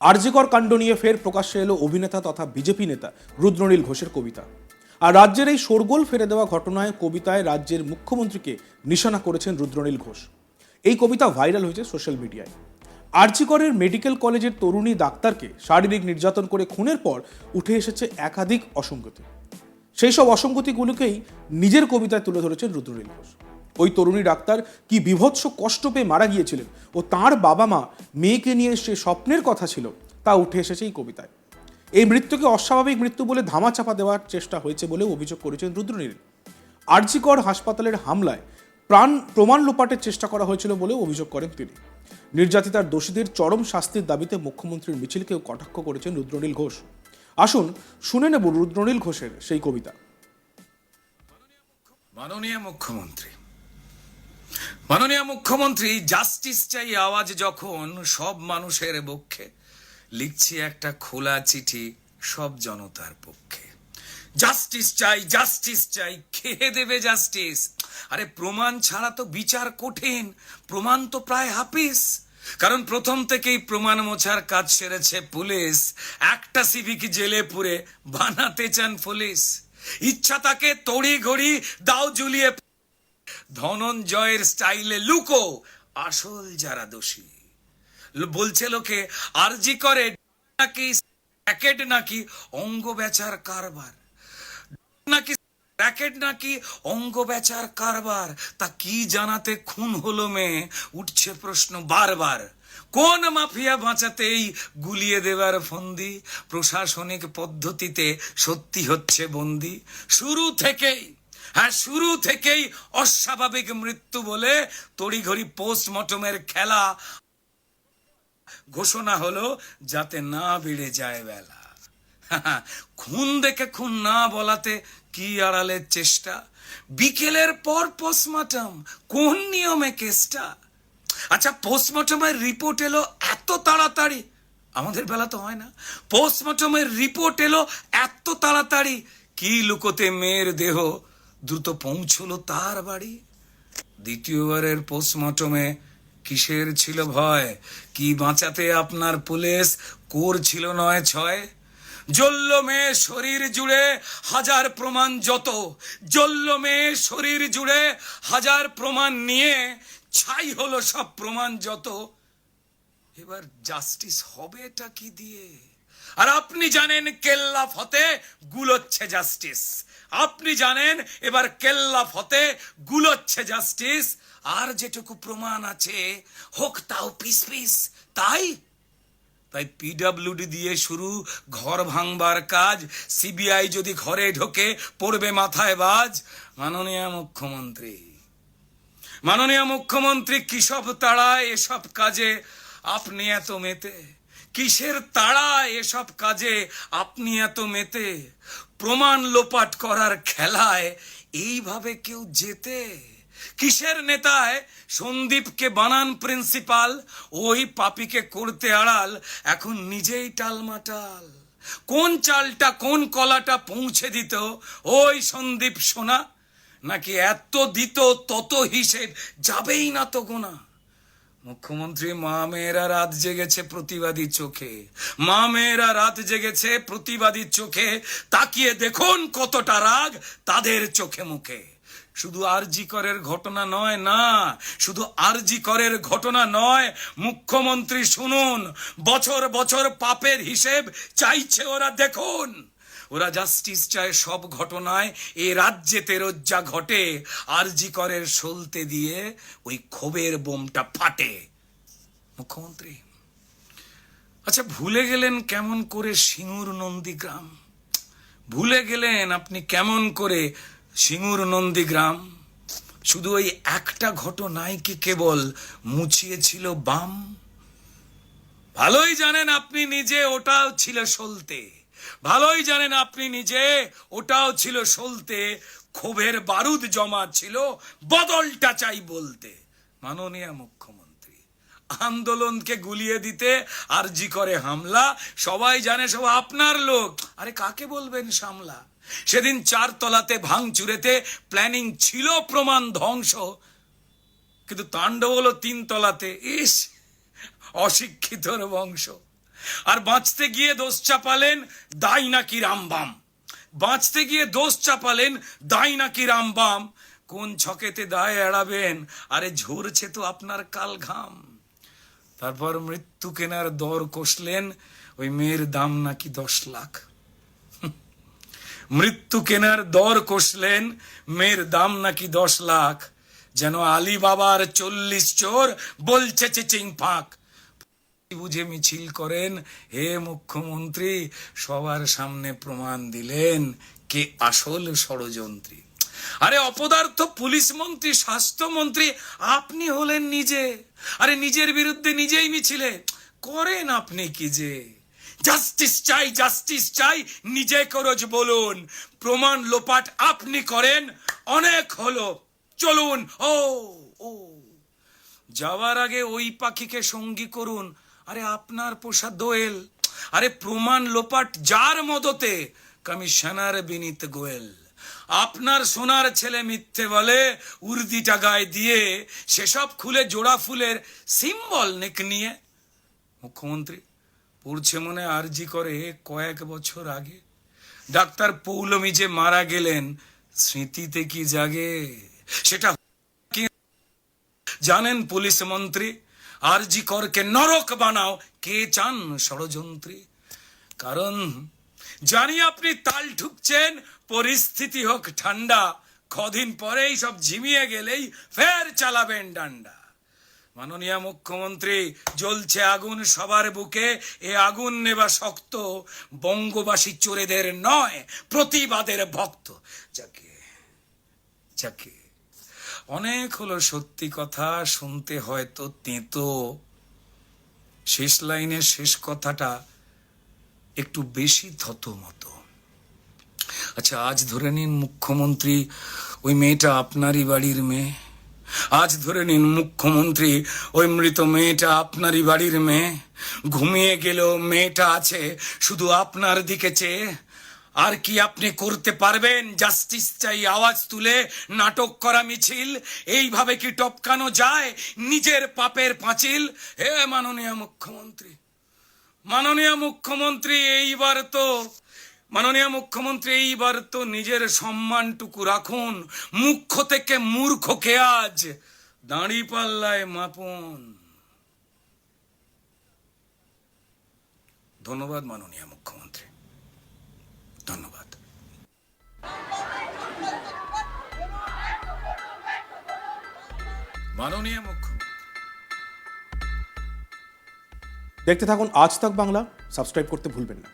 আরজিকর কাণ্ড নিয়ে ফের প্রকাশ্যে এলো অভিনেতা তথা বিজেপি নেতা রুদ্রনীল ঘোষের কবিতা। আর রাজ্যের এই শোরগোল ফেলে দেওয়া ঘটনায় কবিতায় রাজ্যের মুখ্যমন্ত্রীকে নিশানা করেছেন রুদ্রনীল ঘোষ। এই কবিতা ভাইরাল হয়েছে সোশ্যাল মিডিয়ায়। আরজিকরের মেডিকেল কলেজের তরুণী ডাক্তারকে শারীরিক নির্যাতন করে খুনের পর উঠে এসেছে একাধিক অসঙ্গতি। সেই সব অসঙ্গতিগুলোকেই নিজের কবিতায় তুলে ধরেছেন রুদ্রনীল ঘোষ। ওই তরুণী ডাক্তার কি বীভৎস কষ্ট পেয়ে মারা গিয়েছিলেন ও তার বাবা মা মেয়েকে নিয়ে সে স্বপ্নের কথা ছিল তা উঠে এসেছে এই কবিতায়। এই মৃত্যুকে অস্বাভাবিক মৃত্যু বলে ধামাচাপা দেওয়ার চেষ্টা হয়েছে বলে অভিযোগ করেছেন রুদ্রনীল। আরজিকর হাসপাতালের হামলায় প্রমাণ লোপাটের চেষ্টা করা হয়েছিল বলে অভিযোগ করেন তিনি। নির্যাতিতার দোষীদের চরম শাস্তির দাবিতে মুখ্যমন্ত্রীর মিছিলকেও কটাক্ষ করেছেন রুদ্রনীল ঘোষ। আসুন শুনে নেব রুদ্রনীল ঘোষের সেই কবিতা। মাননীয় মুখ্যমন্ত্রী, জাস্টিস চাই আওয়াজ যখন সব মানুষের পক্ষে, লিখছি একটা খোলা চিঠি সব জনতার পক্ষে। জাস্টিস চাই, কে দেবে জাস্টিস? আরে প্রমাণ ছাড়া তো বিচার কঠিন, প্রমাণ তো প্রায় হাফিস। কারণ প্রথম থেকেই প্রমাণ মোছার কাজ সেরেছে পুলিশ। একটা সিভিক জেলে পুরে বানাতে চান পুলিশ। ইচ্ছা তাকে তড়ি ঘড়ি দাও ঝুলিয়ে ধনঞ্জয়ের স্টাইলে লুকো আসল যারা দোষী। বলছে লোকে আরজি করে নাকি র্যাকেট নাকি অঙ্গ বেচার কারবার, নাকি অঙ্গ বেচার কারবার। তা কি জানাতে খুন হলো মেয়ে, উঠছে প্রশ্ন বারবার। কোন মাফিয়া বাঁচাতেই গুলিয়ে দেবার ফন্দি, প্রশাসনিক পদ্ধতিতে সত্যি হচ্ছে বন্দি। শুরু থেকেই অস্বাভাবিক মৃত্যু বলে তড়িঘড়ি পোস্টমর্টমের খেলা ঘোষণা হলো যাতে না বেড়ে যায় বেলা। খুন দেখে খুন না বলাতে কি আড়ালের চেষ্টা, বিকেলের পর পোস্টমর্টম কোন নিয়মে কেসটা? আচ্ছা, পোস্টমর্টমের রিপোর্ট এলো এত তাড়াতাড়ি, আমাদের বেলা তো হয় না। পোস্টমর্টমের রিপোর্ট এলো এত তাড়াতাড়ি, কি লুকোতে মেয়ের দেহ দ্রুত পৌঁছলো তার বাড়ি। দ্বিতীয়বারের পোস্টমর্টমে কিসের ছিল ভয়? কি বাঁচাতে আপনার পুলিশ করছিল ৯/৬? জ্বলল মেয়ে শরীর জুড়ে হাজার প্রমাণ যত, জ্বলল মেয়ে শরীর জুড়ে হাজার প্রমাণ নিয়ে ছাই হলো সব প্রমাণ যত। এবার জাস্টিস হবে এটা কি দিয়ে? আর আপনি জানেন কেল্লা ফতে গুলোচ্ছে জাস্টিস। আপনি জানেন এবার কেল্লা ফতে গুলোচ্ছে জাস্টিস। আর যেটুকু প্রমাণ আছে হোক তাও পিস পিস। তাই পিডব্লিউডি দিয়ে শুরু ঘর ভাঙবার কাজ। সিবিআই যদি ঘরে ঢোকে পড়বে মাথায় বাজ। মাননীয় মুখ্যমন্ত্রী কিসব তাড়ায় এসব কাজে আপনি এত মেতে? কিসের তাড়ায় এসব কাজে আপনি এত মেতে? প্রমাণ লোপাট করার খেলায় এইভাবে কেউ জেতে? কিসের নেতায় সন্দীপকে বানান প্রিন্সিপাল, ওই পাপীকে করতে আড়াল এখন নিজেই টালমাটাল। কোন চালটা কোন কলাটা পৌঁছে দিত ওই সন্দীপ সোনা? নাকি এত দিত তত হিসেব যাবেই না তো গোনা? মুখ্যমন্ত্রী, মা মেয়েরা রাত জেগেছে প্রতিবাদী চোখে, মা মেয়েরা রাত জেগেছে প্রতিবাদী চোখে। তাকিয়ে দেখুন কতটা রাগ তাদের চোখে মুখে। শুধু আরজিকরের ঘটনা নয়, না শুধু আরজিকরের ঘটনা নয়, মুখ্যমন্ত্রী শুনুন, বছর বছর পাপের হিসেব চাইছে ওরা। দেখুন, ওরা জাস্টিস চায় সব ঘটনায় এ রাজ্যে তেরজ্জা ঘটে। আরজিকরের সলতে দিয়ে ওই ক্ষোভের বোমটা ফাটে। মুখ্যমন্ত্রী, আচ্ছা ভুলে গেলেন কেমন করে সিঙ্গুর নন্দীগ্রাম? ভুলে গেলেন আপনি কেমন করে সিঙ্গুর নন্দীগ্রাম? শুধু ওই একটা ঘটনায় কি কেবল মুছিয়েছিল বাম? ভালোই জানেন আপনি নিজে ওটাও ছিল সলতে, ভালোই জানেন আপনি নিজে ওটাও ছিল সলতে। ক্ষোভের বারুদ জমা ছিল, বদলটা চাই বলতে। মাননীয় মুখ্যমন্ত্রী, আন্দোলনকে গুলিয়ে দিতে আরজি করে হামলা, সবাই জানে সব আপনার লোক। আরে কাকে বলবেন সামলা? সেদিন ৪ তলাতে ভাঙচুরেতে প্ল্যানিং ছিল প্রমাণ ধ্বংস, কিন্তু তাণ্ডব হলো ৩ তলাতে। ইস, অশিক্ষিতর বংশ। আর বাঁচতে গিয়ে দোষ চাপালেন দায় নাকি রামবাম, বাঁচতে গিয়ে দোষ চাপালেন দায় নাকি রামবাম। কোন ছকেতে দায় এড়াবেন, আরে ঝরছে তো আপনার কাল ঘাম। তারপর মৃত্যু কেনার দর কষলেন, ওই মেয়ের দাম নাকি 10 লাখ। মৃত্যু কেনার দর কষলেন, মেয়ের দাম নাকি 10 লাখ। যেন আলী বাবার 40 চোর বলছে চেচিং ফাঁক। বুঝে মিছিল করেন, হে মুখ্যমন্ত্রী সবার সামনে প্রমাণ দিলেন কে আসল ষড়যন্ত্রী। আরে অপদার্থ পুলিশ মন্ত্রী, স্বাস্থ্যমন্ত্রী আপনি হলেন নিজে। আরে নিজের বিরুদ্ধে নিজেই মিছিলে করেন আপনি কি যে। জাস্টিস চাই, জাস্টিস চাই, নিজে করজ বলুন। প্রমাণ লোপাট আপনি করেন, অনেক হলো, চলুন। ও ও যাওয়ার আগে ওই পাখিকে সঙ্গী করুন, আরে আপনার পোষা দোয়েল। আরে প্রমাণ লোপাট যার মদতে, কমিশনার বিনীত গোয়েল। আপনার সোনার ছেলে মিথ্যে বলে, উর্দিটা গায়ে দিয়ে সেসব খুলে জোড়া ফুলের সিম্বল নেক নিয়ে। মুখ্যমন্ত্রী পড়ছে মনে আরজি করে কয়েক বছর আগে ডাক্তার পৌলমী যে মারা গেলেন, স্মৃতিতে কি জাগে সেটা জানেন পুলিশ মন্ত্রী? আরজি করকে নরক বানাও, কে চান ষড়যন্ত্রী? কারণ জানি আপনি তাল ঠুকছেন, পরিস্থিতি হোক ঠান্ডা, কদিন পরেই সব ঝিমিয়ে গেলেই ফের চালাবেন ডান্ডা। মাননীয় মুখ্যমন্ত্রী জ্বলছে আগুন সবার বুকে, এ আগুন নেবা শক্ত, বঙ্গবাসী চোরেদের নয় প্রতিবাদের ভক্ত। যাকে যাকে অনেক হলো সত্যি কথা, শুনতে হয়তো তেতো, শেষ লাইনের শেষ কথাটা একটু বেশি থতমত। আচ্ছা আজ ধরে নিন মুখ্যমন্ত্রী ওই মেয়েটা আপনারই বাড়ির মেয়ে, আজ ধরে নিন মুখ্যমন্ত্রী ওই মৃত মেয়েটা আপনারই বাড়ির মেয়ে। ঘুমিয়ে গেলেও মেয়েটা আছে শুধু আপনার দিকে চেয়ে। আর কি আপনি করতে পারবেন? জাস্টিস চাই আওয়াজ তুলে নাটক করা মিছিল, এইভাবে কি টপকানো যায় নিজের পাপের পাঁচিল? হে মাননীয় মুখ্যমন্ত্রী, মাননীয় মুখ্যমন্ত্রী এইবার তো নিজের সম্মানটুকু রাখুন। মুখ্য থেকে মূর্খকে আজ দাঁড়ি পাল্লায় মাপুন। ধন্যবাদ মাননীয় মুখ্যমন্ত্রী, ধন্যবাদ। মাননীয় মুখ্যমন্ত্রী। দেখতে থাকুন আজ তাক বাংলা, সাবস্ক্রাইব করতে ভুলবেন না।